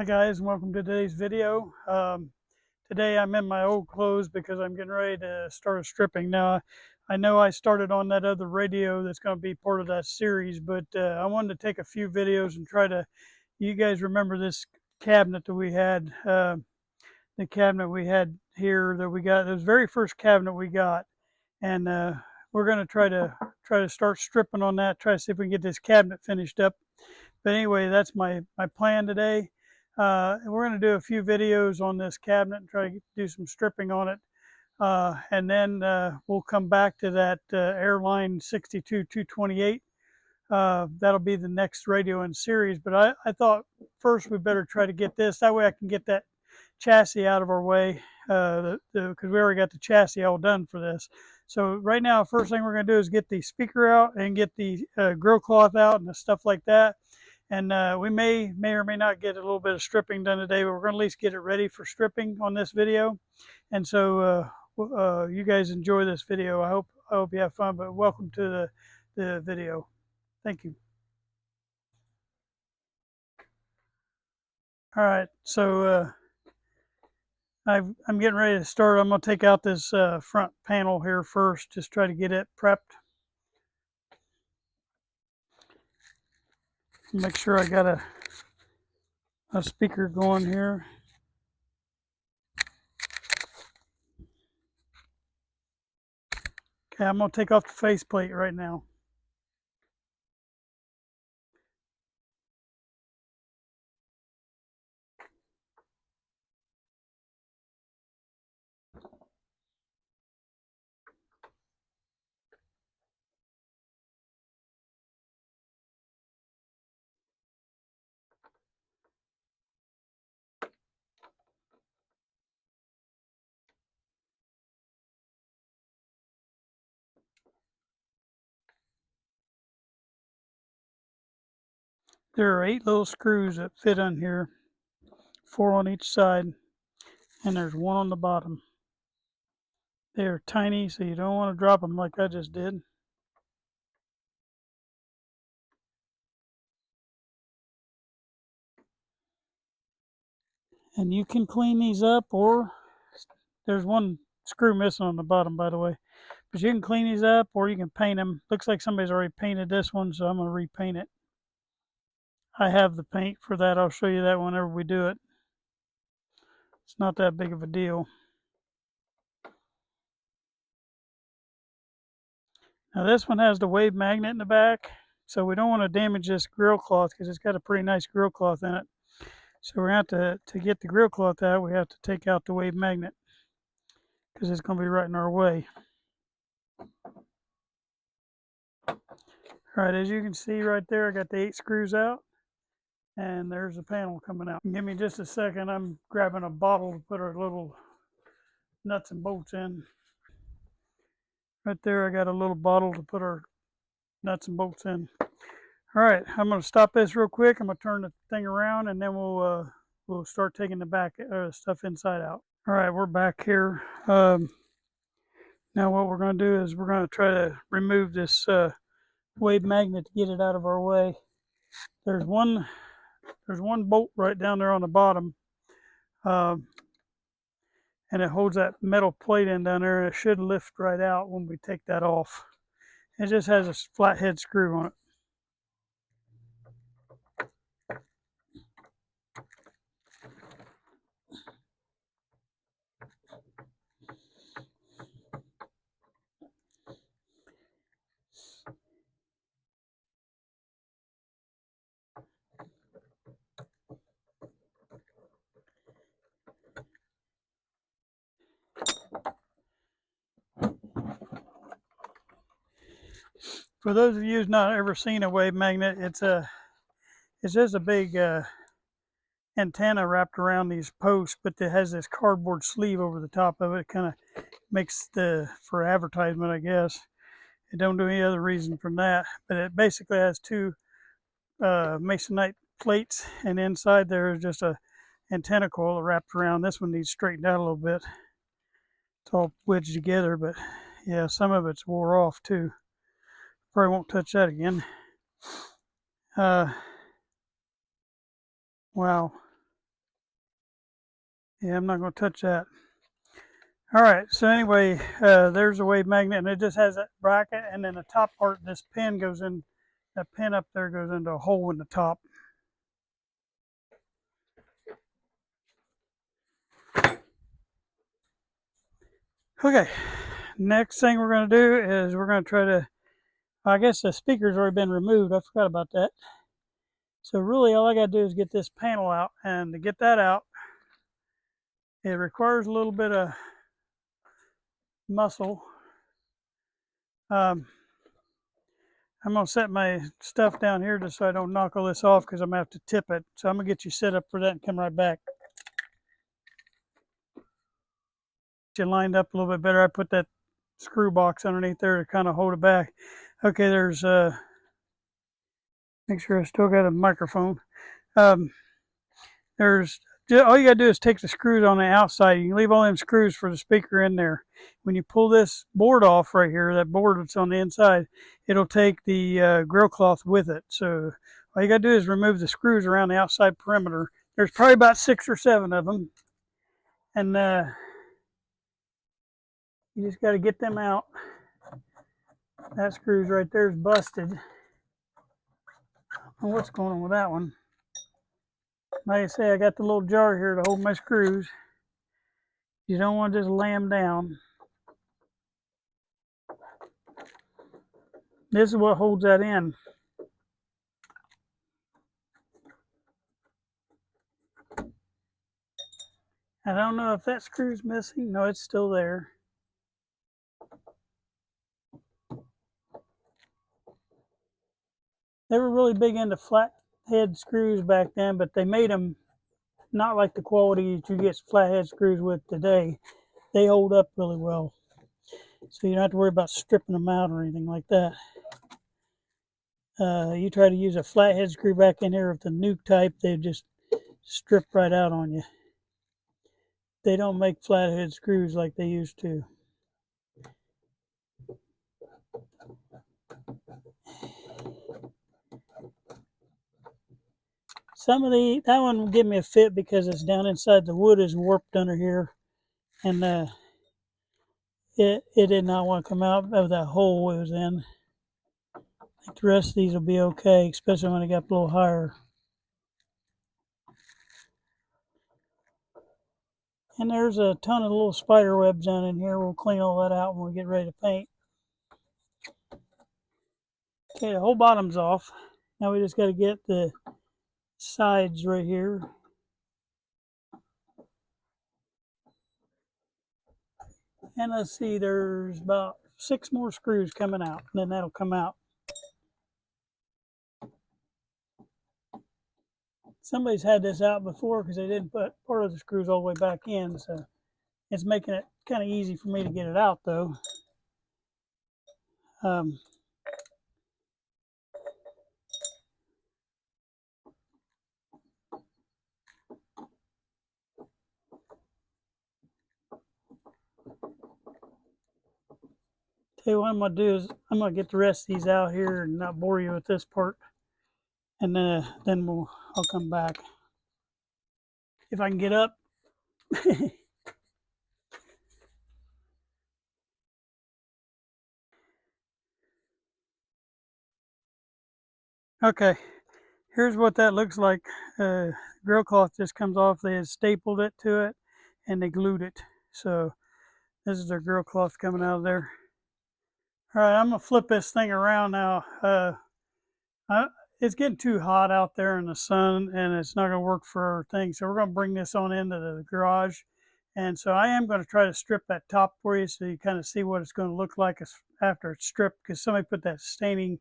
Hi guys, and welcome to today's video. Today I'm in my old clothes because I'm getting ready to start stripping. Now, I know I started on that other radio that's going to be part of that series, but I wanted to take a few videos and try to, you guys remember this cabinet that we had, the cabinet we had here that we got, it was the very first cabinet we got. And we're going to try to start stripping on that, try to see if we can get this cabinet finished up. But anyway, that's my plan today. We're going to do a few videos on this cabinet and try to do some stripping on it. And then we'll come back to that Airline 62228. That'll be the next radio in series. But I thought first we better try to get this. That way I can get that chassis out of our way because we already got the chassis all done for this. So right now, first thing we're going to do is get the speaker out and get the grill cloth out and the stuff like that. And we may or may not get a little bit of stripping done today, but we're going to at least get it ready for stripping on this video. And so you guys enjoy this video. I hope you have fun, but welcome to the video. Thank you. All right, so I'm getting ready to start. I'm going to take out this front panel here first, just try to get it prepped. Make sure I got a speaker going here. Okay, I'm going to take off the faceplate right now. There are 8 little screws that fit on here, 4 on each side, and there's 1 on the bottom. They are tiny, so you don't want to drop them like I just did. And you can clean these up, or there's 1 screw missing on the bottom, by the way. But you can clean these up, or you can paint them. Looks like somebody's already painted this one, so I'm going to repaint it. I have the paint for that. I'll show you that whenever we do it. It's not that big of a deal. Now this one has the wave magnet in the back, so we don't want to damage this grill cloth because it's got a pretty nice grill cloth in it. So we're going to have to get the grill cloth out, we have to take out the wave magnet because it's going to be right in our way. All right, as you can see right there, I got the 8 screws out, and there's the panel coming out. Give me just a second. I'm grabbing a bottle to put our little nuts and bolts in. Right there, I got a little bottle to put our nuts and bolts in. All right, I'm going to stop this real quick. I'm going to turn the thing around, and then we'll start taking the back stuff inside out. All right, we're back here. Now what we're going to do is we're going to try to remove this wave magnet to get it out of our way. There's one bolt right down there on the bottom, and it holds that metal plate in down there, and it should lift right out when we take that off. It just has a flathead screw on it. For those of you who's not ever seen a wave magnet, it's just a big antenna wrapped around these posts, but it has this cardboard sleeve over the top of it. Kind of makes for advertisement, I guess. It don't do any other reason from that, but it basically has 2 masonite plates, and inside there is just a antenna coil wrapped around. This one needs straightened out a little bit. It's all wedged together, but yeah, some of it's wore off too. Probably won't touch that again. Wow. Yeah, I'm not going to touch that. All right, so anyway, there's a wave magnet, and it just has that bracket, and then the top part, this pin goes in, that pin up there goes into a hole in the top. Okay, next thing we're going to do is we're going to try to, I guess the speaker's already been removed. I forgot about that. So really all I got to do is get this panel out, and to get that out, it requires a little bit of muscle. I'm going to set my stuff down here just so I don't knock all this off because I'm going to have to tip it. So I'm going to get you set up for that and come right back. Get you lined up a little bit better. I put that screw box underneath there to kind of hold it back. Okay, there's, make sure I still got a microphone. There's, all you got to do is take the screws on the outside. You can leave all them screws for the speaker in there. When you pull this board off right here, that board that's on the inside, it'll take the grill cloth with it. So all you got to do is remove the screws around the outside perimeter. There's probably about 6 or 7 of them. And you just got to get them out. That screw's right there is busted. Oh, what's going on with that one? Like I say, I got the little jar here to hold my screws. You don't want to just lay them down. This is what holds that in. I don't know if that screw's missing. No, it's still there. They were really big into flat head screws back then, but they made them not like the quality that you get flathead screws with today. They hold up really well. So you don't have to worry about stripping them out or anything like that. You try to use a flathead screw back in here with the nuke type, they just strip right out on you. They don't make flathead screws like they used to. Some of that one will give me a fit because it's down inside. The wood is warped under here, and it did not want to come out of that hole it was in. I think the rest of these will be okay, especially when it got a little higher. And there's a ton of little spider webs down in here. We'll clean all that out when we get ready to paint. Okay, the whole bottom's off. Now we just got to get the sides right here. And let's see, there's about 6 more screws coming out, and then that'll come out. Somebody's had this out before because they didn't put part of the screws all the way back in, so it's making it kind of easy for me to get it out though. Tell you what I'm going to do is I'm going to get the rest of these out here and not bore you with this part. And then I'll come back. If I can get up. Okay, here's what that looks like. Grill cloth just comes off. They had stapled it to it and they glued it. So this is their grill cloth coming out of there. All right, I'm going to flip this thing around now. It's getting too hot out there in the sun and it's not going to work for our thing. So we're going to bring this on into the garage. And so I am going to try to strip that top for you so you kind of see what it's going to look like after it's stripped, because somebody put that staining,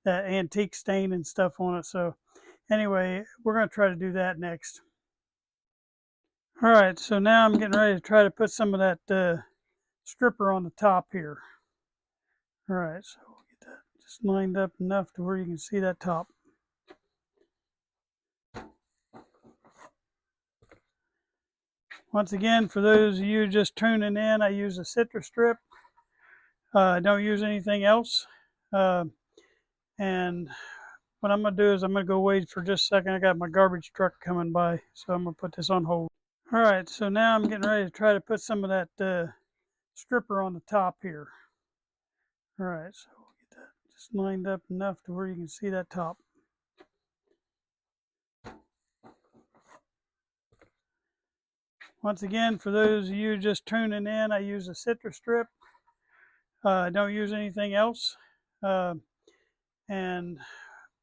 that antique stain and stuff on it. So anyway, we're going to try to do that next. All right, so now I'm getting ready to try to put some of that stripper on the top here. All right, so we'll get that just lined up enough to where you can see that top. Once again, for those of you just tuning in, I use a citrus strip. I don't use anything else. And what I'm going to do is I'm going to go wait for just a second. I got my garbage truck coming by, so I'm going to put this on hold. All right, so now I'm getting ready to try to put some of that stripper on the top here. All right, so we'll get that just lined up enough to where you can see that top. Once again, for those of you just tuning in, I use a citrus strip. I don't use anything else. And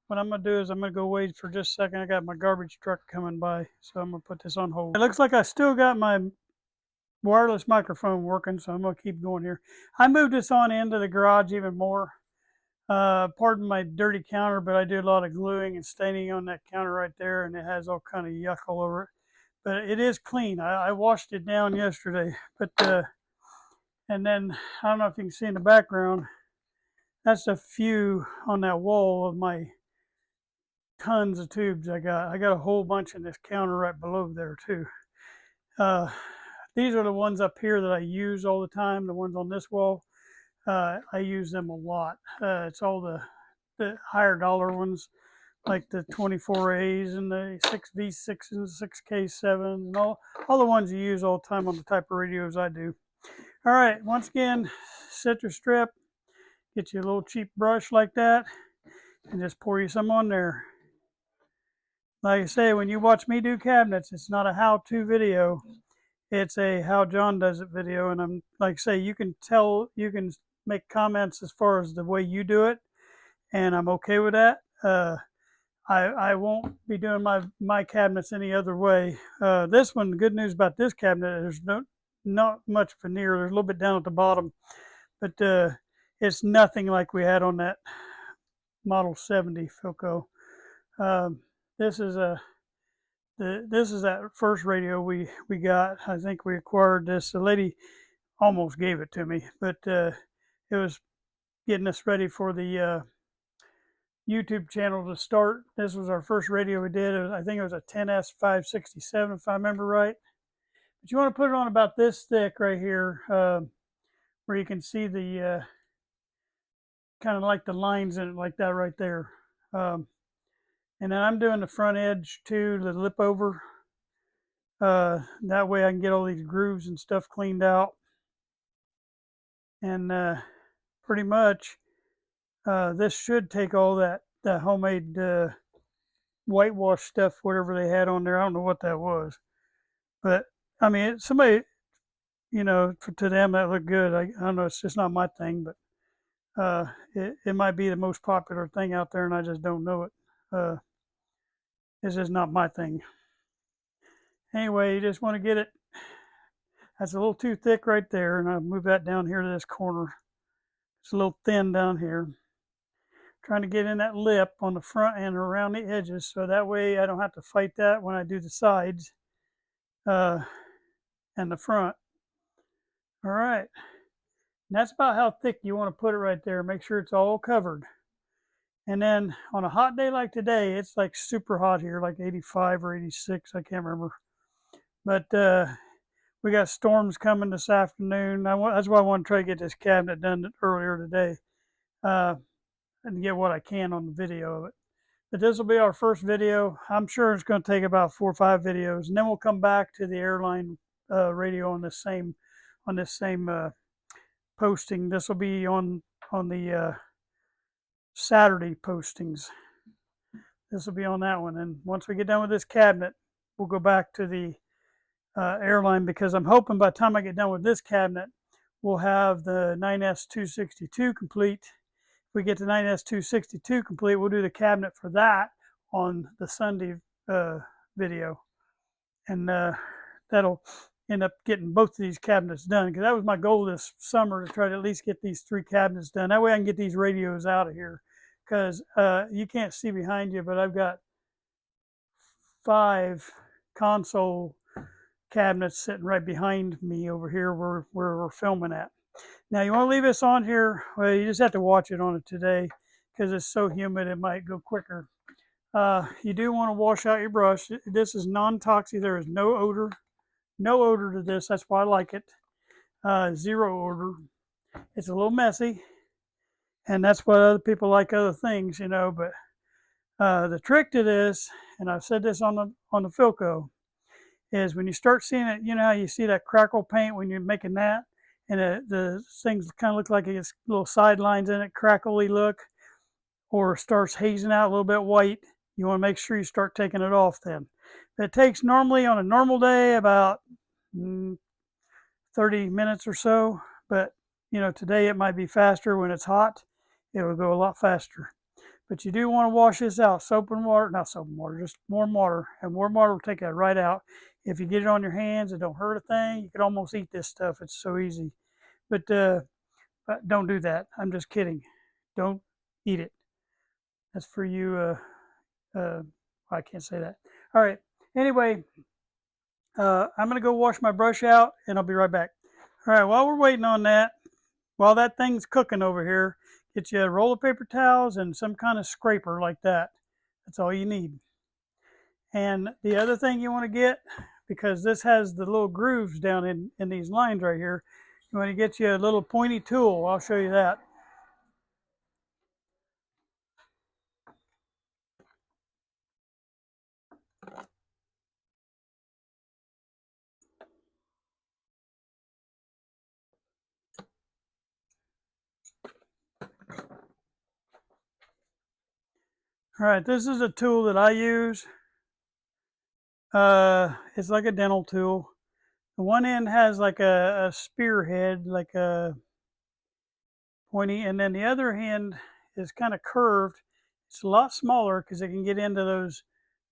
what I'm going to do is I'm going to go wait for just a second. I got my garbage truck coming by, so I'm going to put this on hold. It looks like I still got my wireless microphone working, so I'm going to keep going here. I moved this on into the garage even more. Pardon my dirty counter, but I do a lot of gluing and staining on that counter right there, and it has all kind of yuck all over it. But it is clean. I washed it down yesterday. But and then I don't know if you can see in the background, that's a few on that wall of my tons of tubes I got. I got a whole bunch in this counter right below there too. These are the ones up here that I use all the time. The ones on this wall, I use them a lot. It's all the higher dollar ones, like the 24As and the 6V6 and 6K7 and all the ones you use all the time on the type of radios I do. All right, once again, citrus strip, get you a little cheap brush like that and just pour you some on there. Like I say, when you watch me do cabinets, it's not a how-to video. It's a how John does it video. And I'm like I say, you can make comments as far as the way you do it. And I'm okay with that. I won't be doing my cabinets any other way. This one, the good news about this cabinet, there's not much veneer. There's a little bit down at the bottom, but it's nothing like we had on that Model 70 Philco. This is that first radio we got. I think we acquired this. The lady almost gave it to me, but it was getting us ready for the YouTube channel to start. This was our first radio we did. I think it was a 10S 567, if I remember right. But you want to put it on about this thick right here, where you can see the kind of like the lines in it, like that right there. And then I'm doing the front edge too, the lip over. That way I can get all these grooves and stuff cleaned out. And pretty much this should take all that homemade whitewash stuff, whatever they had on there. I don't know what that was. But I mean, somebody, to them that looked good. I don't know, it's just not my thing, but it might be the most popular thing out there and I just don't know it. It's just not my thing. Anyway, you just want to get it. That's a little too thick right there, and I'll move that down here to this corner. It's a little thin down here. Trying to get in that lip on the front and around the edges, so that way I don't have to fight that when I do the sides and the front. All right. And that's about how thick you want to put it right there. Make sure it's all covered. And then on a hot day like today, it's like super hot here, like 85 or 86, I can't remember. But we got storms coming this afternoon. That's why I want to try to get this cabinet done earlier today and get what I can on the video of it. But this will be our first video. I'm sure it's going to take about 4 or 5 videos, and then we'll come back to the airline radio on this same posting. This will be on the Saturday postings. This will be on that one. And once we get done with this cabinet, we'll go back to the airline, because I'm hoping by the time I get done with this cabinet, we'll have the 9S262 complete. If we get the 9S262 complete, we'll do the cabinet for that on the Sunday video. And that'll end up getting both of these cabinets done, because that was my goal this summer, to try to at least get these 3 cabinets done. That way I can get these radios out of here, because you can't see behind you, but I've got 5 console cabinets sitting right behind me over here where we're filming at. Now you want to leave this on here. Well, you just have to watch it on it today, because it's so humid it might go quicker. You do want to wash out your brush. This is non-toxic. There is no odor to this. That's why I like it. 0 odor. It's a little messy, and that's what other people like other things, but the trick to this, and I've said this on the Philco, is when you start seeing it, you know how you see that crackle paint when you're making that, and the things kind of look like it's little sidelines in it, crackly look, or starts hazing out a little bit white. You want to make sure you start taking it off then. It takes normally on a normal day about 30 minutes or so, but you know, today it might be faster when it's hot. It will go a lot faster. But you do want to wash this out. Soap and water, not soap and water, just warm water. And warm water will take that right out. If you get it on your hands, it don't hurt a thing. You could almost eat this stuff. It's so easy. But don't do that. I'm just kidding. Don't eat it. That's for you. I can't say that. All right. Anyway, I'm going to go wash my brush out and I'll be right back. All right. While we're waiting on that, while that thing's cooking over here, get you a roll of paper towels and some kind of scraper like that. That's all you need. And the other thing you want to get, because this has the little grooves down in these lines right here, you want to get you a little pointy tool. I'll show you that. All right, this is a tool that I use. It's like a dental tool. The one end has like a spearhead, like a pointy, and then the other end is kind of curved. It's a lot smaller because it can get into those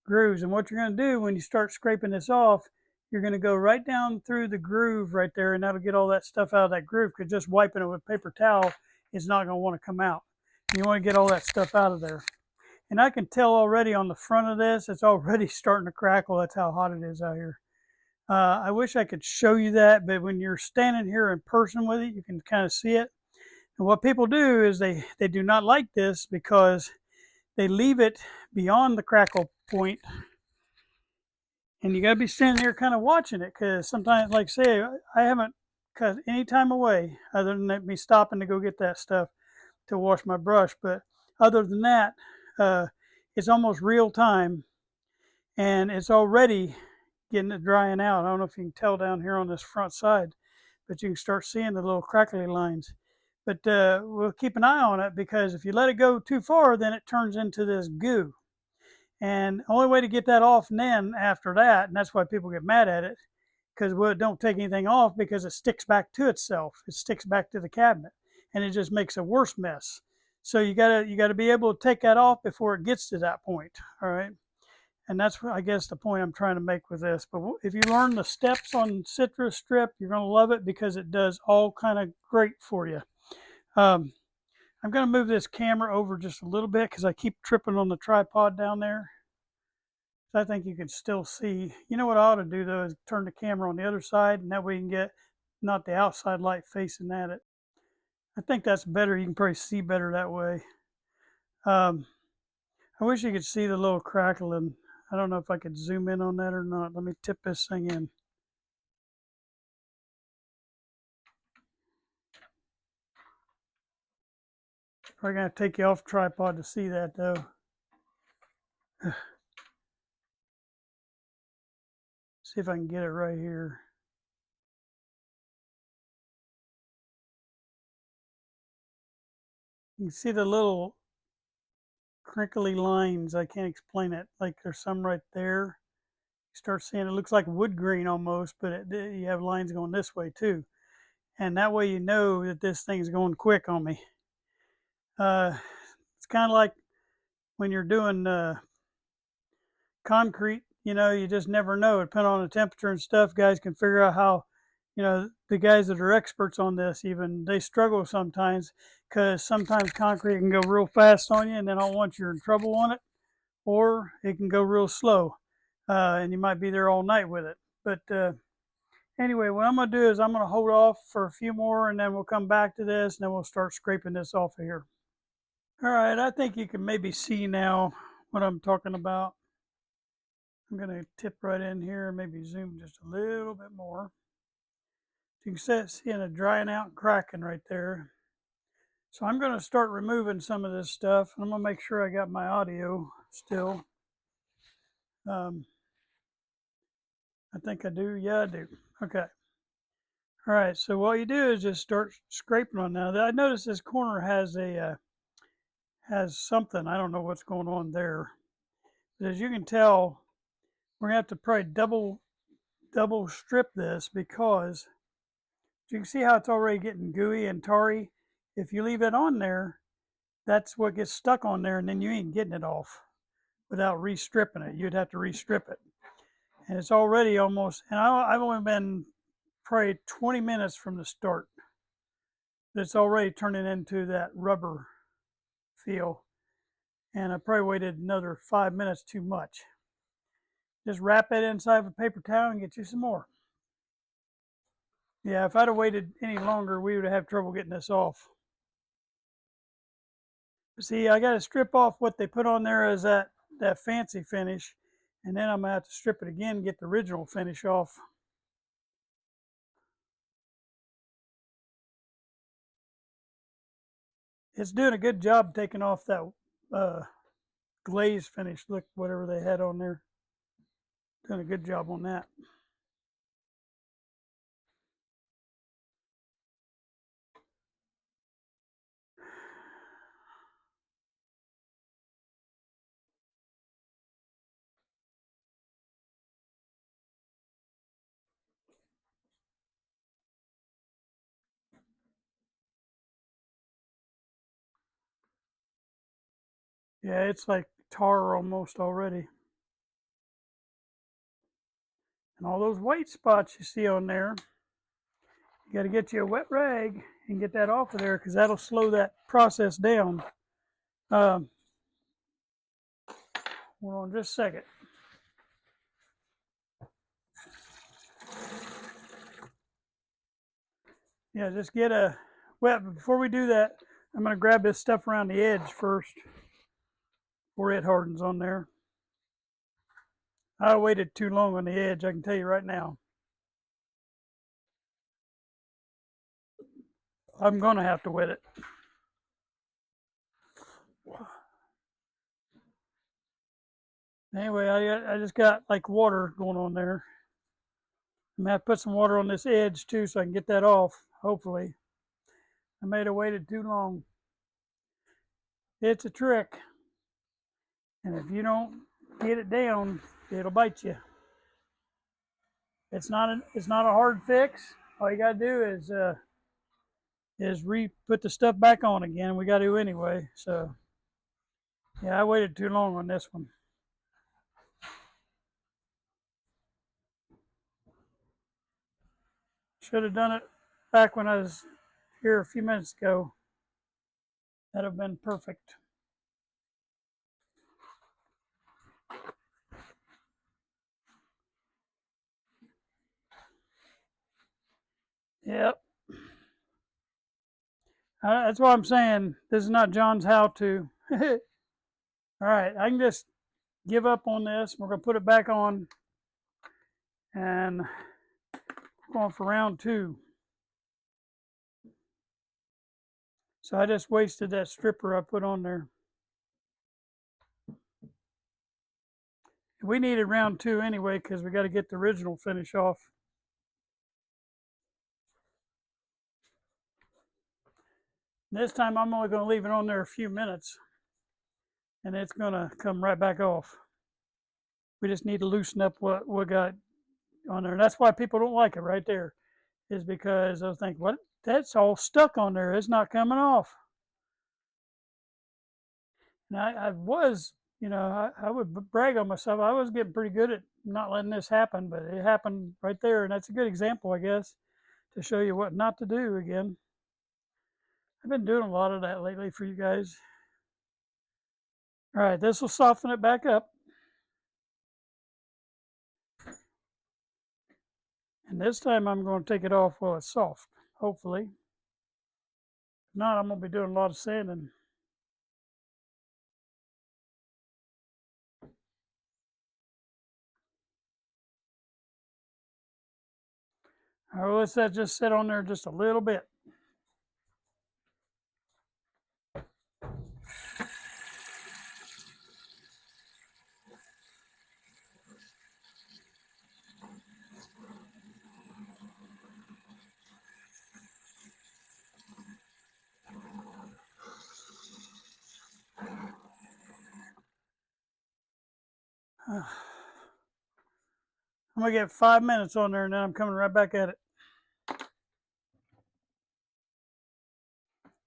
grooves. And what you're going to do when you start scraping this off, you're going to go right down through the groove right there, and that'll get all that stuff out of that groove, because just wiping it with a paper towel is not going to want to come out. You want to get all that stuff out of there. And I can tell already on the front of this, it's already starting to crackle. That's how hot it is out here. I wish I could show you that, but when you're standing here in person with it, you can kind of see it. And what people do is they do not like this because they leave it beyond the crackle point, and you got to be standing there kind of watching it, because sometimes, like say, I haven't cut any time away other than me stopping to go get that stuff to wash my brush. But other than that, it's almost real time, and it's already getting it drying out. I don't know if you can tell down here on this front side, but you can start seeing the little crackly lines. But we'll keep an eye on it, because if you let it go too far, then it turns into this goo. And the only way to get that off then after that, and that's why people get mad at it, because well, it don't take anything off, because it sticks back to itself. It sticks back to the cabinet, and it just makes a worse mess. So you gotta be able to take that off before it gets to that point. All right. And that's, I guess, the point I'm trying to make with this. But if you learn the steps on citrus strip, you're going to love it, because it does all kind of great for you. I'm going to move this camera over just a little bit, because I keep tripping on the tripod down there. So I think you can still see. You know what I ought to do, though, is turn the camera on the other side, and that way you can get not the outside light facing at it. I think that's better. You can probably see better that way. I wish you could see the little crackling. I don't know if I could zoom in on that or not. Let me tip this thing in. Probably gonna take you off tripod to see that, though. See if I can get it right here. You can see the little crinkly lines. I can't explain it. Like there's some right there. You start seeing it looks like wood grain almost, but you have lines going this way too. And that way you know that this thing's going quick on me. It's kind of like when you're doing concrete, you know, you just never know. Depending on the temperature and stuff, guys can figure out how, you know, the guys that are experts on this, even they struggle sometimes, because sometimes concrete can go real fast on you, and then all once you're in trouble on it, or it can go real slow, and you might be there all night with it. But anyway, what I'm going to do is I'm going to hold off for a few more, and then we'll come back to this, and then we'll start scraping this off of here. All right, I think you can maybe see now what I'm talking about. I'm going to tip right in here, maybe zoom just a little bit more. You can see it drying out and cracking right there. So I'm going to start removing some of this stuff. I'm going to make sure I got my audio still. I I think I do. Yeah, I do. Okay. All right. So what you do is just start scraping on now. I notice this corner has something. I don't know what's going on there. But as you can tell, we're gonna have to probably double strip this because you can see how it's already getting gooey and tarry. If you leave it on there, that's what gets stuck on there, and then you ain't getting it off without re-stripping it. You'd have to re-strip it. And it's already almost, and I've only been probably 20 minutes from the start. It's already turning into that rubber feel. And I probably waited another 5 minutes too much. Just wrap it inside of a paper towel and get you some more. Yeah, if I'd have waited any longer, we would have trouble getting this off. See, I got to strip off what they put on there as that fancy finish, and then I'm going to have to strip it again and get the original finish off. It's doing a good job taking off that glaze finish. Look, whatever they had on there. Doing a good job on that. Yeah, it's like tar almost already. And all those white spots you see on there, you got to get you a wet rag and get that off of there because that'll slow that process down. Hold on just a second. Yeah, just get a wet. But before we do that, I'm going to grab this stuff around the edge first before it hardens on there. I waited too long on the edge, I can tell you right now. I'm going to have to wet it. Anyway, I just got like water going on there. I'm going to have to put some water on this edge too so I can get that off, hopefully. I may have waited too long. It's a trick. And if you don't get it down, it'll bite you. It's not a hard fix. All you gotta do is put the stuff back on again. We gotta do anyway. So yeah, I waited too long on this one. Should have done it back when I was here a few minutes ago. That'd have been perfect. Yep. That's what I'm saying. This is not John's how-to. All right, I can just give up on this. We're gonna put it back on and going for round 2. So I just wasted that stripper I put on there. We needed round 2 anyway because we got to get the original finish off. This time I'm only going to leave it on there a few minutes and it's going to come right back off. We just need to loosen up what we got on there. And that's why people don't like it right there, is because they'll think, what? That's all stuck on there. It's not coming off. And I was, I would brag on myself. I was getting pretty good at not letting this happen, but it happened right there. And that's a good example, I guess, to show you what not to do again. I've been doing a lot of that lately for you guys. All right, this will soften it back up. And this time I'm going to take it off while it's soft, hopefully. If not, I'm going to be doing a lot of sanding. All right, let's that just sit on there just a little bit. I'm gonna get 5 minutes on there and then I'm coming right back at it.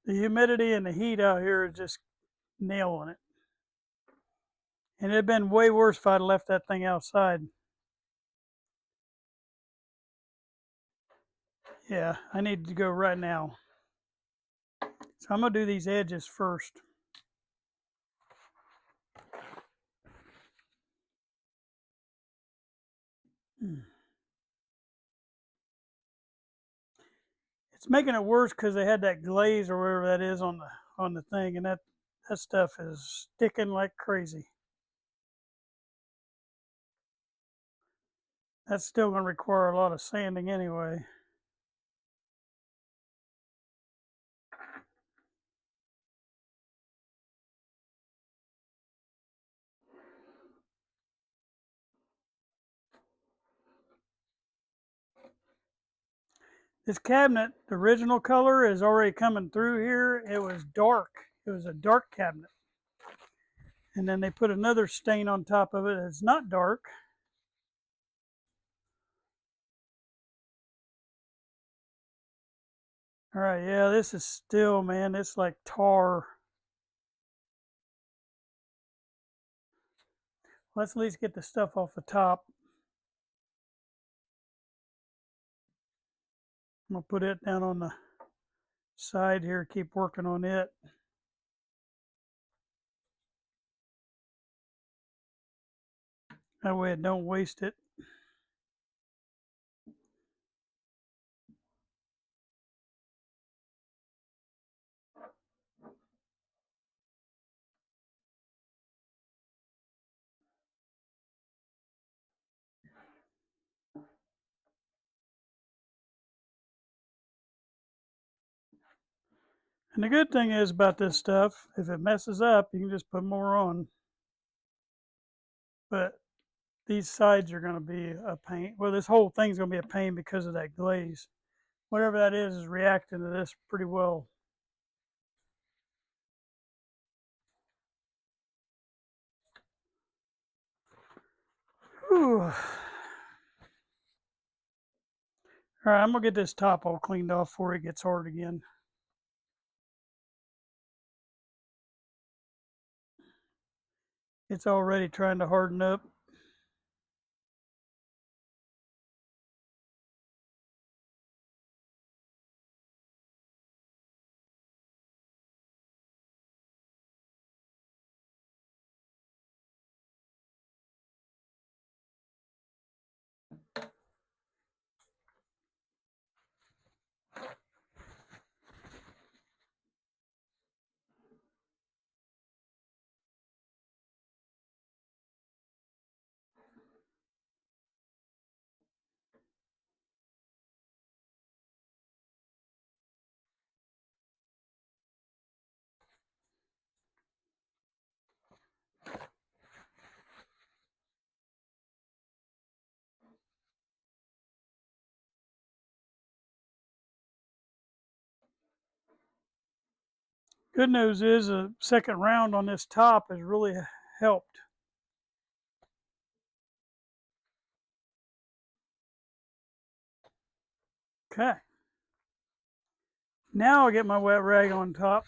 The humidity and the heat out here is just nailing it. And it'd been way worse if I'd left that thing outside. Yeah, I need to go right now. So I'm gonna do these edges first. It's making it worse because they had that glaze or whatever that is on the thing, and that stuff is sticking like crazy. That's still going to require a lot of sanding anyway. This cabinet, the original color is already coming through here. It was dark. It was a dark cabinet. And then they put another stain on top of it. It's not dark. All right, yeah, this is still, man, it's like tar. Let's at least get the stuff off the top. I'm gonna put it down on the side here, keep working on it. That way it don't waste it. And the good thing is about this stuff, if it messes up, you can just put more on. But these sides are going to be a pain. Well, this whole thing's going to be a pain because of that glaze. Whatever that is reacting to this pretty well. Whew. All right, I'm going to get this top all cleaned off before it gets hard again. It's already trying to harden up. Good news is a second round on this top has really helped. Okay. Now I'll get my wet rag on top.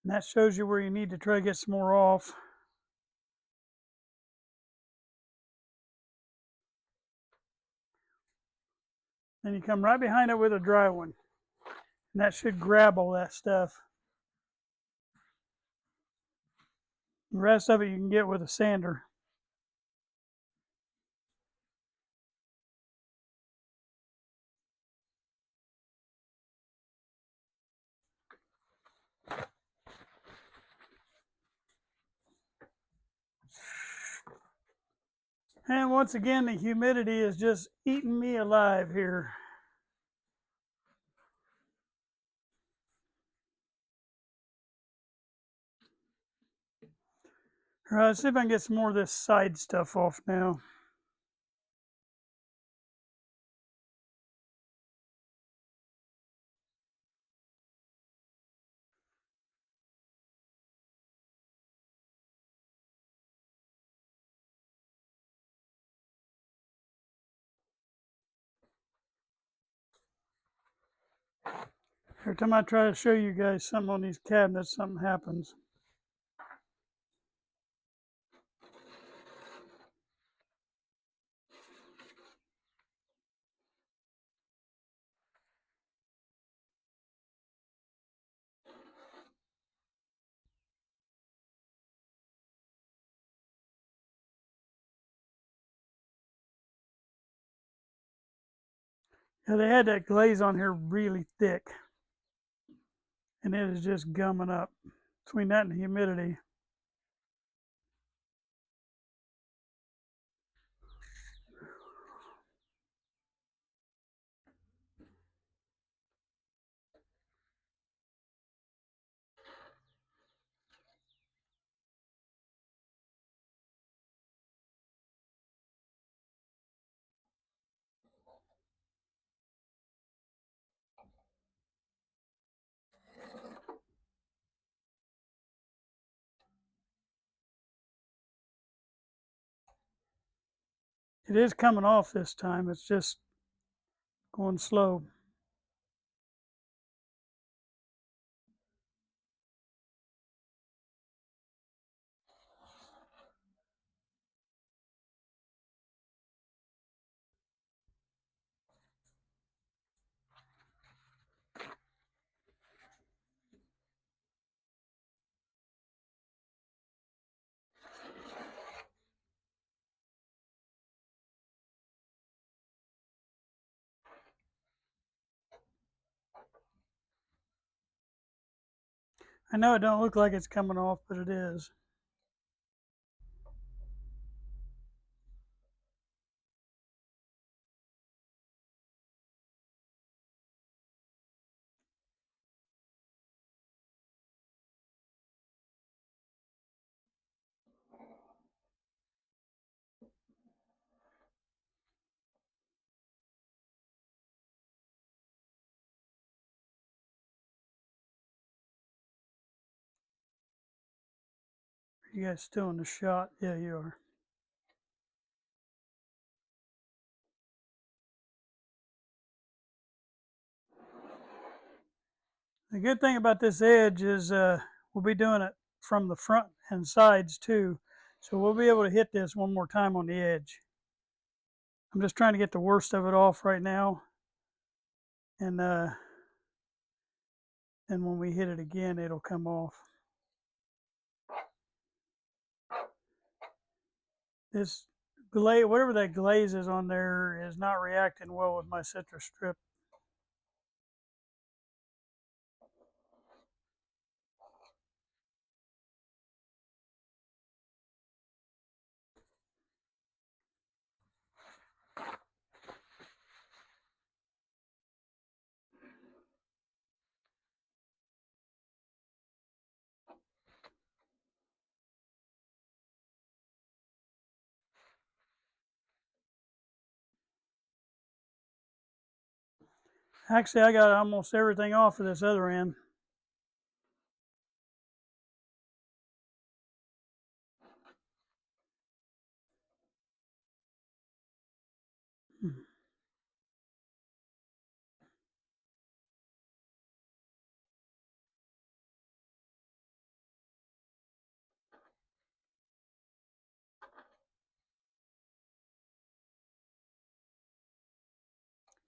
And that shows you where you need to try to get some more off. Then you come right behind it with a dry one. And that should grab all that stuff. The rest of it you can get with a sander. And once again, the humidity is just eating me alive here. All right, let's see if I can get some more of this side stuff off now. Every time I try to show you guys something on these cabinets, something happens. Yeah, they had that glaze on here really thick, and it is just gumming up. Between that and the humidity, it is coming off this time. It's just going slow. I know it don't look like it's coming off, but it is. You guys still in the shot? Yeah, you are. The good thing about this edge is we'll be doing it from the front and sides too. So we'll be able to hit this one more time on the edge. I'm just trying to get the worst of it off right now. And then when we hit it again, it'll come off. This glaze, whatever that glaze is on there, is not reacting well with my citrus strip. Actually, I got almost everything off of this other end.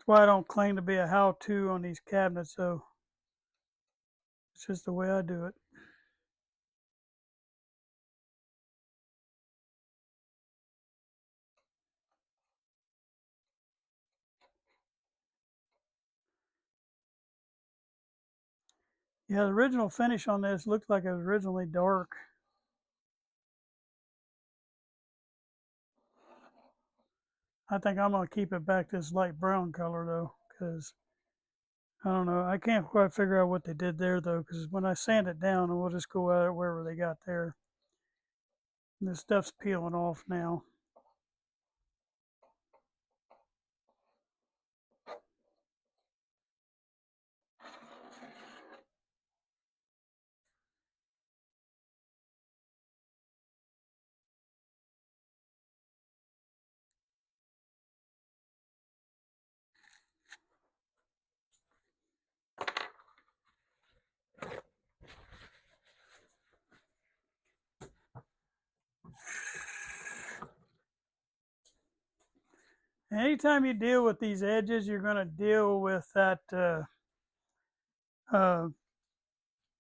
That's why I don't claim to be a how-to on these cabinets, though. It's just the way I do it. Yeah, the original finish on this looked like it was originally dark. I think I'm going to keep it back this light brown color, though, because I don't know. I can't quite figure out what they did there, though, because when I sand it down, and we'll just go at it wherever they got there. And this stuff's peeling off now. Anytime you deal with these edges, you're going to deal with that uh,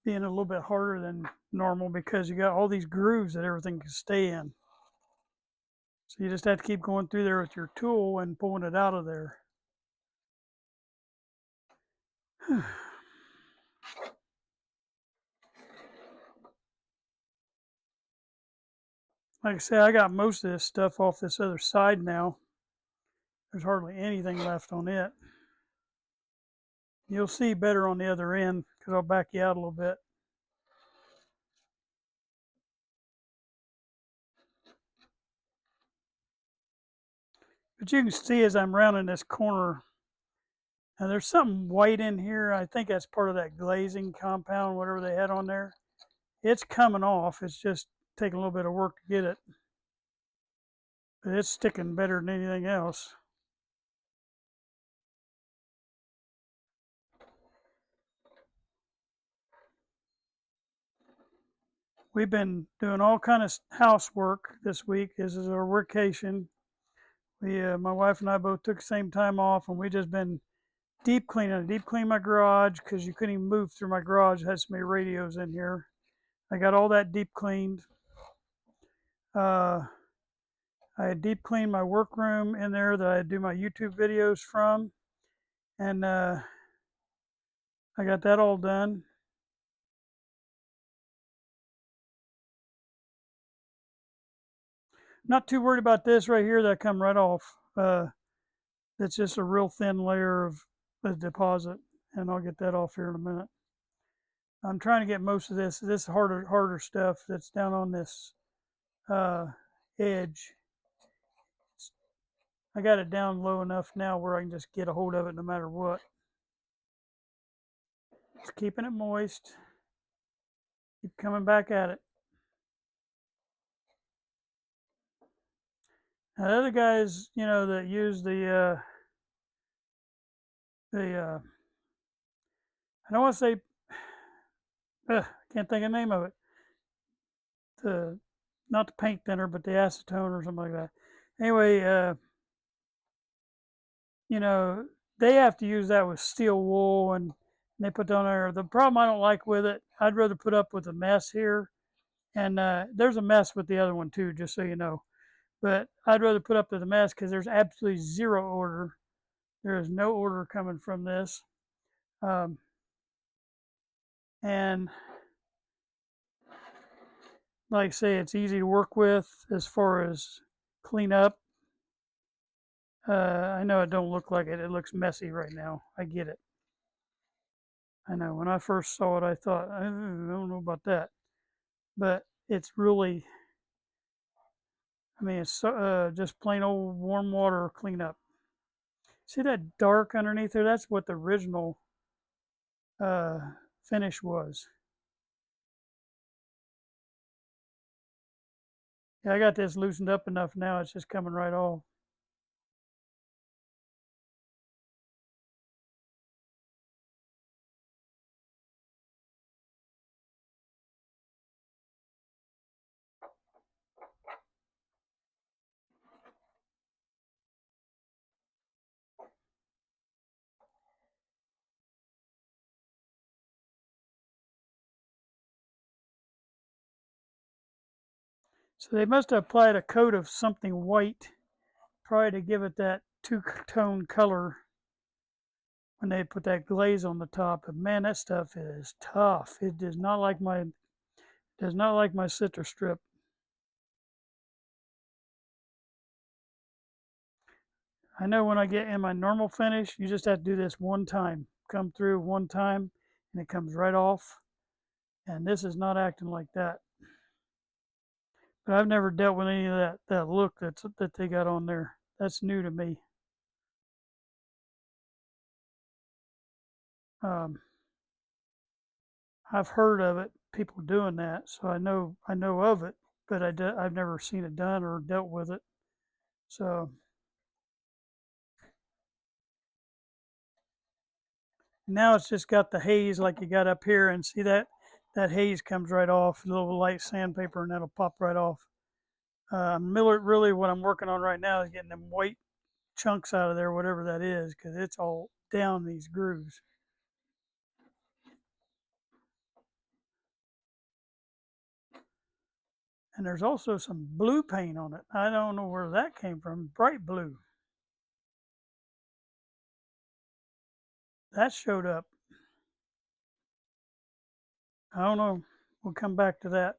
being a little bit harder than normal because you got all these grooves that everything can stay in. So you just have to keep going through there with your tool and pulling it out of there. Like I say, I got most of this stuff off this other side now. There's hardly anything left on it. You'll see better on the other end because I'll back you out a little bit. But you can see as I'm rounding this corner, now there's something white in here. I think that's part of that glazing compound, whatever they had on there. It's coming off. It's just taking a little bit of work to get it. But it's sticking better than anything else. We've been doing all kind of housework this week. This is our vacation. My wife and I both took the same time off, and we just been deep cleaning. I deep cleaned my garage because you couldn't even move through my garage. It had so many radios in here. I got all that deep cleaned. I had deep cleaned my workroom in there that I do my YouTube videos from, and I got that all done. Not too worried about this right here that come right off. It's just a real thin layer of the deposit, and I'll get that off here in a minute. I'm trying to get most of this harder stuff that's down on this edge. I got it down low enough now where I can just get a hold of it no matter what. Just keeping it moist. Keep coming back at it. Now, the other guys, that use I don't want to say, can't think of the name of it. Not the paint thinner, but the acetone or something like that. Anyway, they have to use that with steel wool and they put down there. The problem I don't like with it, I'd rather put up with a mess here. And there's a mess with the other one too, just so you know. But I'd rather put up with the mess because there's absolutely zero order. There is no order coming from this. And like I say, it's easy to work with as far as clean up. I know it don't look like it. It looks messy right now. I get it. I know. When I first saw it, I thought, I don't know about that. But it's really, it's just plain old warm water cleanup. See that dark underneath there? That's what the original finish was. Yeah, I got this loosened up enough now. It's just coming right off. So they must have applied a coat of something white, probably to give it that two-tone color when they put that glaze on the top. But man, that stuff is tough. It does not like my citrus strip. I know when I get in my normal finish, you just have to do this one time. Come through one time and it comes right off. And this is not acting like that. But I've never dealt with any of that look that they got on there. That's new to me. I've heard of it, people doing that, so I know of it, but I've never seen it done or dealt with it. So now it's just got the haze like you got up here, and see that haze comes right off. A little light sandpaper, and that'll pop right off. Miller, really, what I'm working on right now is getting them white chunks out of there, whatever that is, because it's all down these grooves. And there's also some blue paint on it. I don't know where that came from. Bright blue. That showed up. I don't know. We'll come back to that.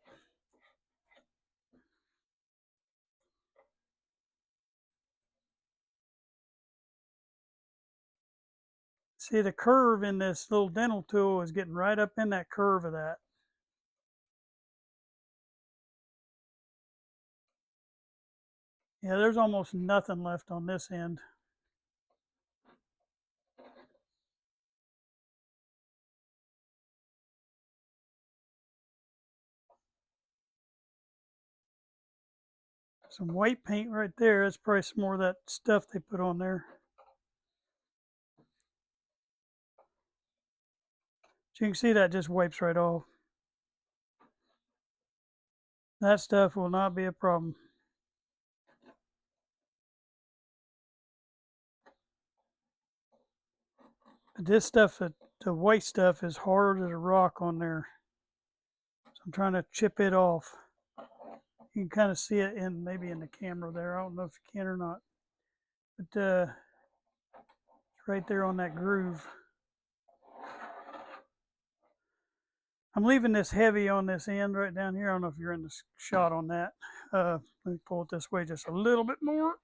See, the curve in this little dental tool is getting right up in that curve of that. Yeah, there's almost nothing left on this end. Some white paint right there. That's probably some more of that stuff they put on there. So you can see that just wipes right off. That stuff will not be a problem. But this stuff, the white stuff, is hard as a rock on there. So I'm trying to chip it off. You can kind of see it in maybe in the camera there. I don't know if you can or not. But it's right there on that groove. I'm leaving this heavy on this end right down here. I don't know if you're in the shot on that. Let me pull it this way just a little bit more.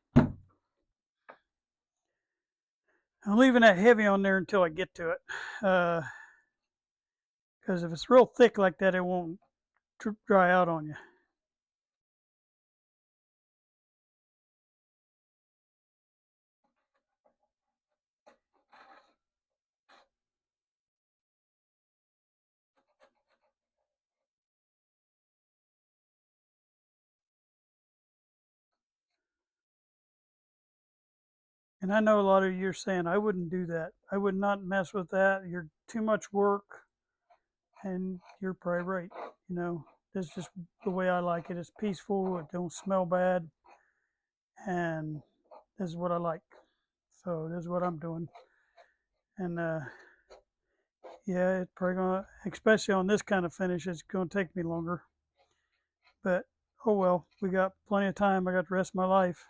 I'm leaving that heavy on there until I get to it. Because if it's real thick like that, it won't dry out on you. And I know a lot of you are saying, I wouldn't do that. I would not mess with that. You're too much work. And you're probably right. You know, this is just the way I like it. It's peaceful. It don't smell bad. And this is what I like. So this is what I'm doing. And yeah, it's probably gonna, especially on this kind of finish, it's gonna take me longer. But oh well, we got plenty of time. I got the rest of my life.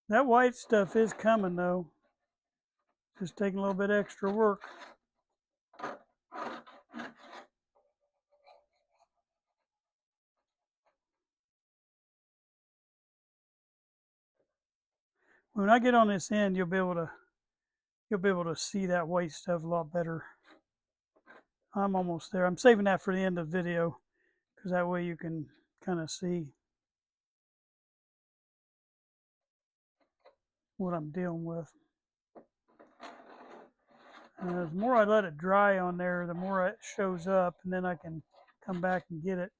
That white stuff is coming though. Just taking a little bit extra work. When I get on this end, you'll be able to see that white stuff a lot better. I'm almost there. I'm saving that for the end of the video because that way you can kind of see what I'm dealing with. The more I let it dry on there, the more it shows up, and then I can come back and get it.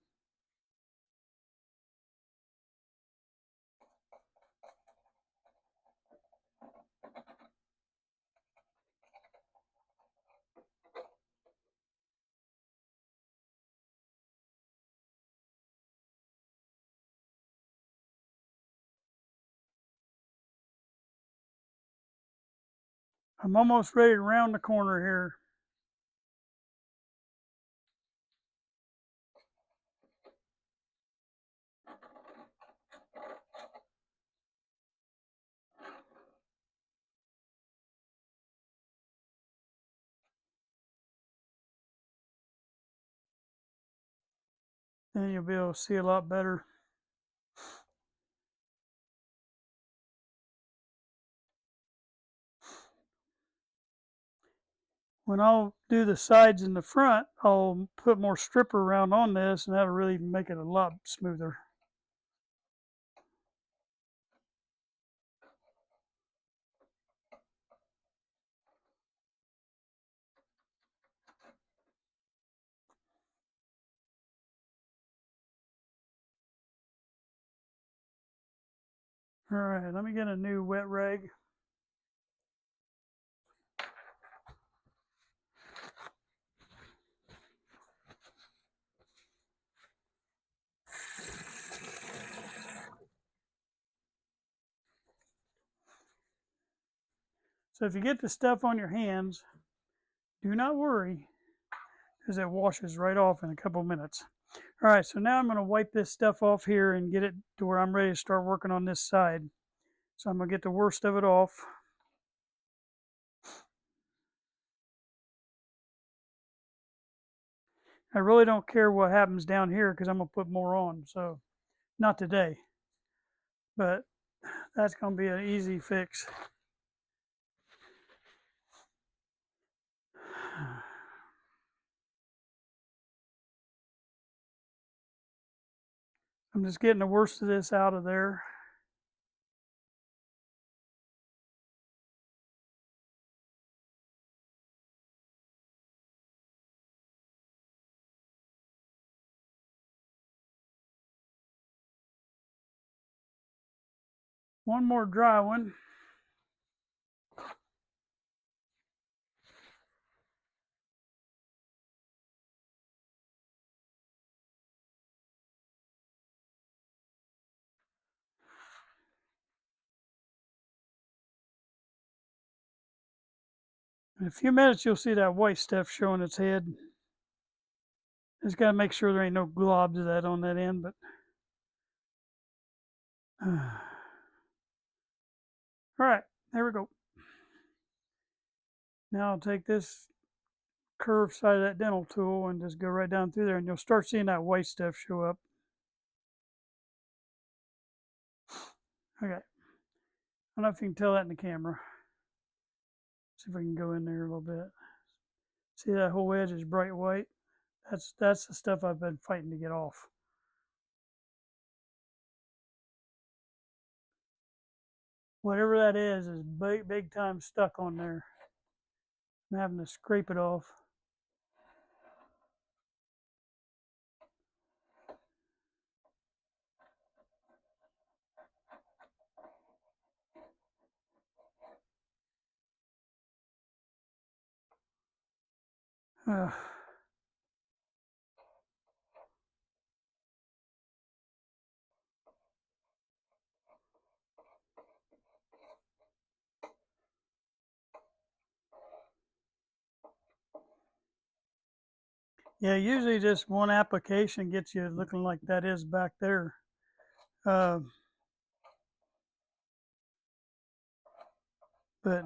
I'm almost ready to round the corner here. Then you'll be able to see a lot better. When I'll do the sides and the front, I'll put more stripper around on this, and that'll really make it a lot smoother. All right, let me get a new wet rag. So if you get the stuff on your hands, do not worry, because it washes right off in a couple minutes. All right, so now I'm going to wipe this stuff off here and get it to where I'm ready to start working on this side. So I'm going to get the worst of it off. I really don't care what happens down here because I'm going to put more on. So not today, but that's going to be an easy fix. I'm just getting the worst of this out of there. One more dry one. In a few minutes, you'll see that white stuff showing its head. Just got to make sure there ain't no globs of that on that end, but all right, there we go. Now I'll take this curved side of that dental tool and just go right down through there, and you'll start seeing that white stuff show up. Okay. I don't know if you can tell that in the camera. See if we can go in there a little bit. See that whole edge is bright white? That's the stuff I've been fighting to get off. Whatever that is big time stuck on there. I'm having to scrape it off. Uh, yeah, usually just one application gets you looking like that is back there. But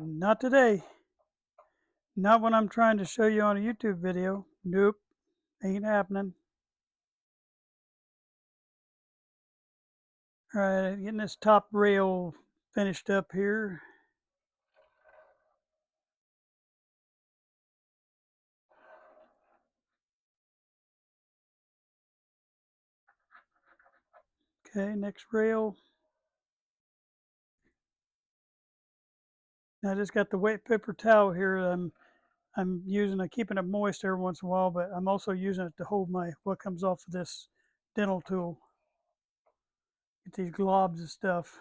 not today. Not when I'm trying to show you on a YouTube video. Nope, ain't happening. All right, getting this top rail finished up here. Okay, next rail. Now I just got the wet paper towel here. I'm using it, keeping it moist every once in a while, but I'm also using it to hold my what comes off of this dental tool. Get these globs of stuff.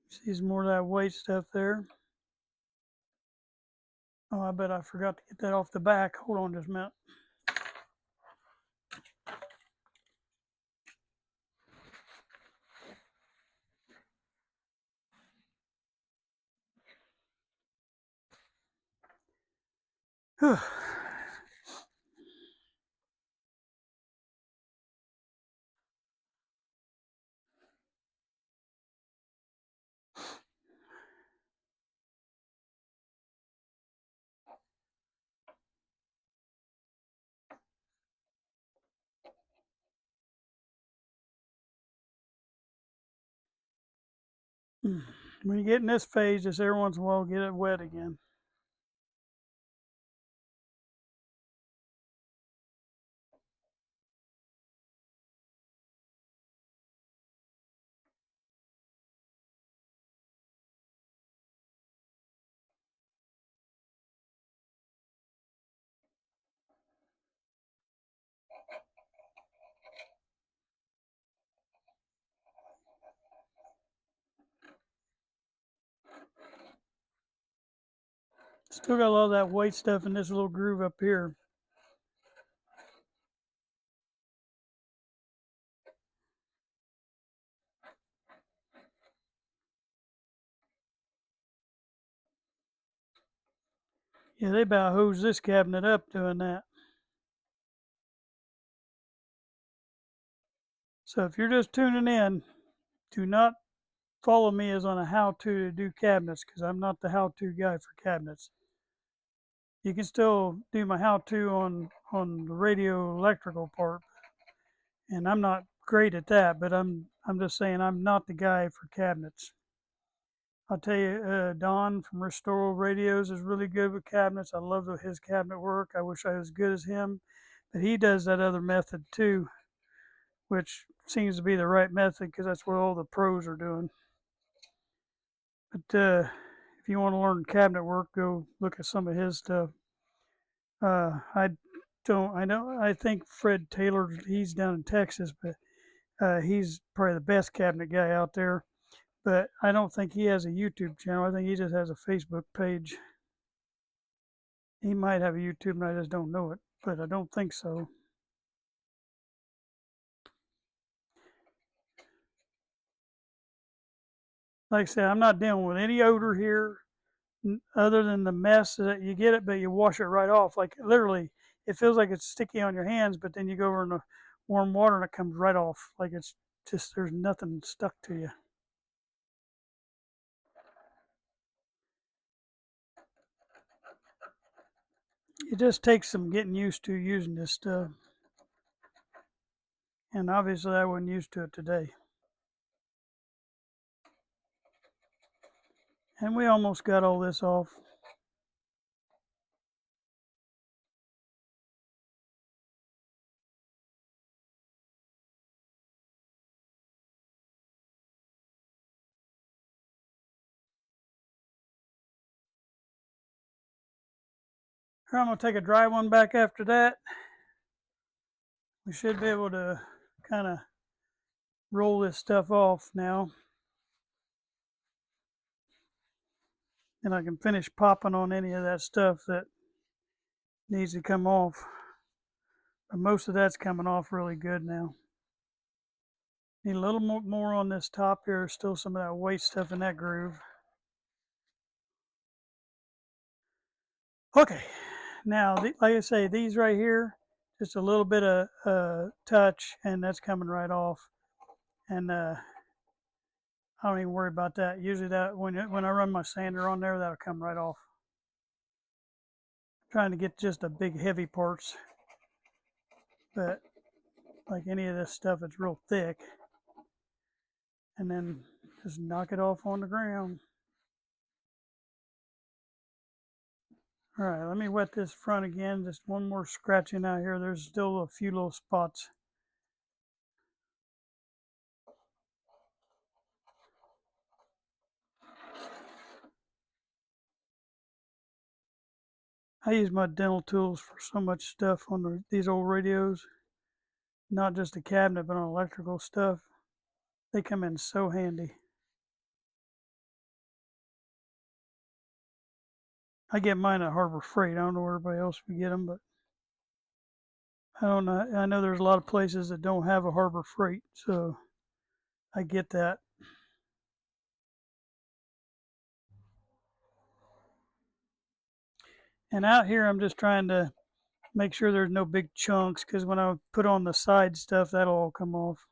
See some more of that white stuff there. Oh, I bet I forgot to get that off the back. Hold on just a minute. When you get in this phase, just every once in a while get it wet again. Still got a lot of that white stuff in this little groove up here. Yeah, they about hosed this cabinet up doing that. So if you're just tuning in, do not follow me as on a how-to do cabinets, because I'm not the how-to guy for cabinets. You can still do my how-to on the radio electrical part, and I'm not great at that, but I'm just saying I'm not the guy for cabinets. I'll tell you, Don from Restore Radios is really good with cabinets. I love his cabinet work. I wish I was as good as him, but he does that other method too, which seems to be the right method because that's what all the pros are doing. But if you want to learn cabinet work, go look at some of his stuff. I don't. I know. I think Fred Taylor. He's down in Texas, but he's probably the best cabinet guy out there. But I don't think he has a YouTube channel. I think he just has a Facebook page. He might have a YouTube, and I just don't know it. But I don't think so. Like I said, I'm not dealing with any odor here other than the mess that you get it, but you wash it right off. Like literally, it feels like it's sticky on your hands, but then you go over in the warm water and it comes right off. Like it's just, there's nothing stuck to you. It just takes some getting used to using this stuff. And obviously I wasn't used to it today. And we almost got all this off. Here, I'm going to take a dry one back after that. We should be able to kind of roll this stuff off now. And I can finish popping on any of that stuff that needs to come off. But most of that's coming off really good now. Need a little more on this top here. Still some of that white stuff in that groove. Okay, now like I say, these right here, just a little bit of touch, and that's coming right off. And I don't even worry about that. Usually that when I run my sander on there, that'll come right off. I'm trying to get just the big heavy parts, but like any of this stuff, it's real thick. And then just knock it off on the ground. All right, let me wet this front again. Just one more scratching out here. There's still a few little spots. I use my dental tools for so much stuff on these old radios. Not just a cabinet, but on electrical stuff. They come in so handy. I get mine at Harbor Freight. I don't know where everybody else would get them, but I don't know. I know there's a lot of places that don't have a Harbor Freight, so I get that. And out here, I'm just trying to make sure there's no big chunks, because when I put on the side stuff, that'll all come off.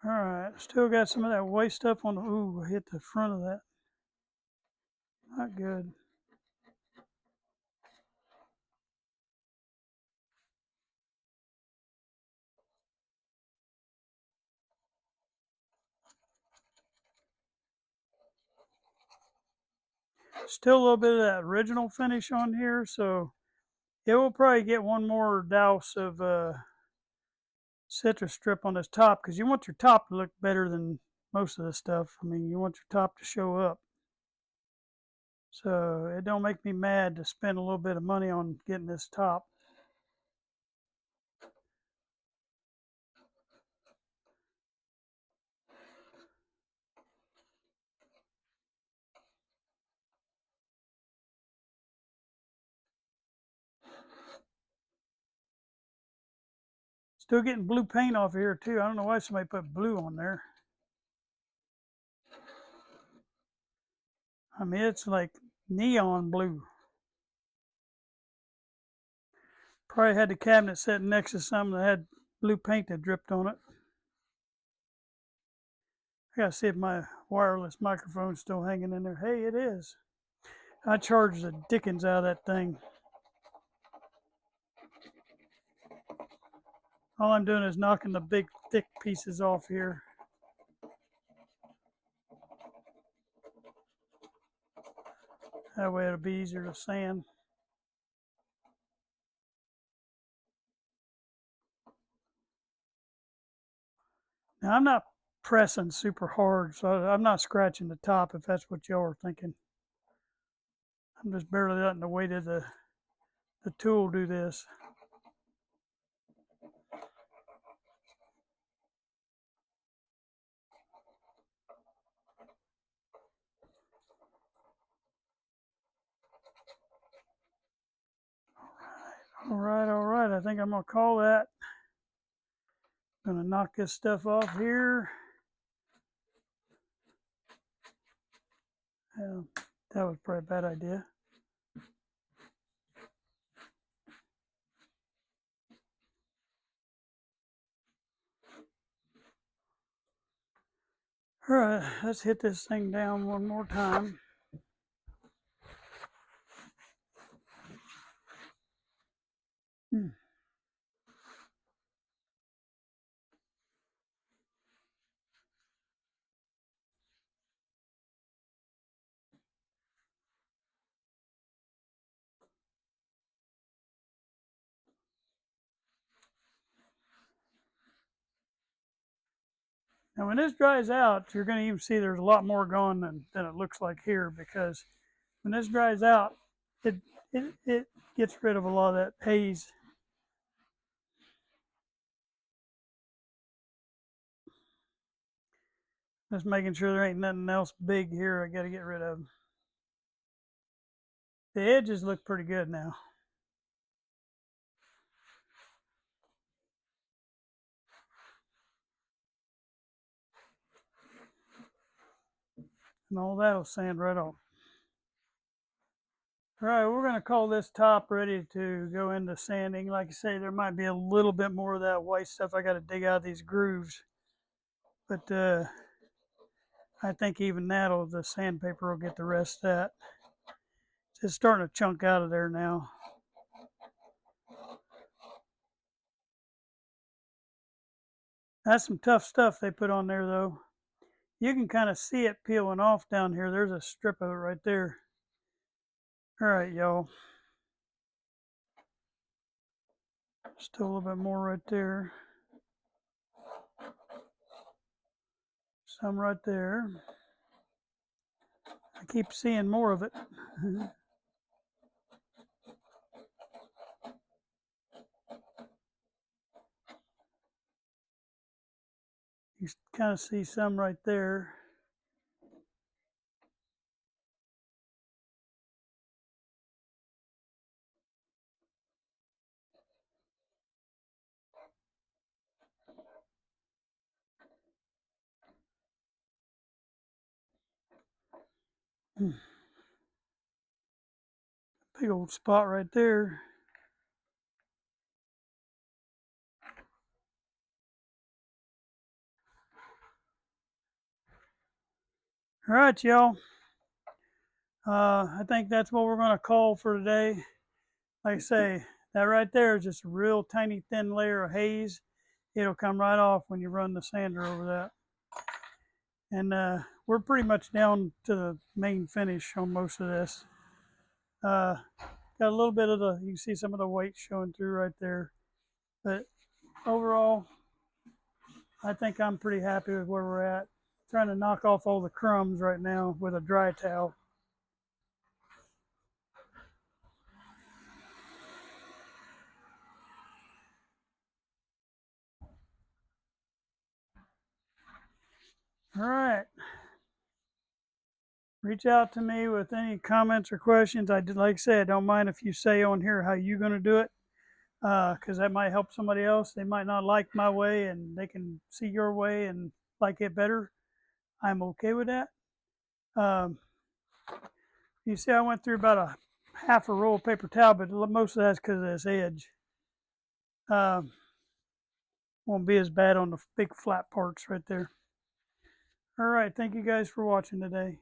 All right, still got some of that white stuff on the, ooh, I hit the front of that. Not good. Still a little bit of that original finish on here, so it will probably get one more douse of citrus strip on this top because you want your top to look better than most of the stuff. I mean, you want your top to show up. So it don't make me mad to spend a little bit of money on getting this top. Still getting blue paint off here too. I don't know why somebody put blue on there. I mean, it's like neon blue. Probably had the cabinet sitting next to something that had blue paint that dripped on it. I gotta see if my wireless microphone's still hanging in there. Hey, it is. I charged the dickens out of that thing. All I'm doing is knocking the big thick pieces off here. That way it'll be easier to sand. Now I'm not pressing super hard, so I'm not scratching the top if that's what y'all are thinking. I'm just barely letting the weight of the tool do this. All right. I think I'm gonna call that. I'm gonna knock this stuff off here. That was probably a bad idea. All right, let's hit this thing down one more time. Now when this dries out, you're going to even see there's a lot more gone than it looks like here, because when this dries out, it gets rid of a lot of that haze. Just making sure there ain't nothing else big here I got to get rid of. The edges look pretty good now. And all that'll sand right off. All right, we're going to call this top ready to go into sanding. Like I say, there might be a little bit more of that white stuff I got to dig out of these grooves. But I think even that'll, the sandpaper will get the rest of that. It's starting to chunk out of there now. That's some tough stuff they put on there though. You can kind of see it peeling off down here. There's a strip of it right there. All right, y'all. Still a little bit more right there. Some right there. I keep seeing more of it. You kind of see some right there. Big old spot right there. All right, y'all. I think that's what we're going to call for today. Like I say, that right there is just a real tiny thin layer of haze. It'll come right off when you run the sander over that. And we're pretty much down to the main finish on most of this. Got a little bit of you can see some of the white showing through right there. But overall, I think I'm pretty happy with where we're at. Trying to knock off all the crumbs right now with a dry towel. All right. Reach out to me with any comments or questions. I did, like I said, I don't mind if you say on here how you're going to do it, because that might help somebody else. They might not like my way, and they can see your way and like it better. I'm okay with that. Um, you see, I went through about a half a roll of paper towel, but most of that's because of this edge. Won't be as bad on the big flat parts right there. All right, thank you guys for watching today.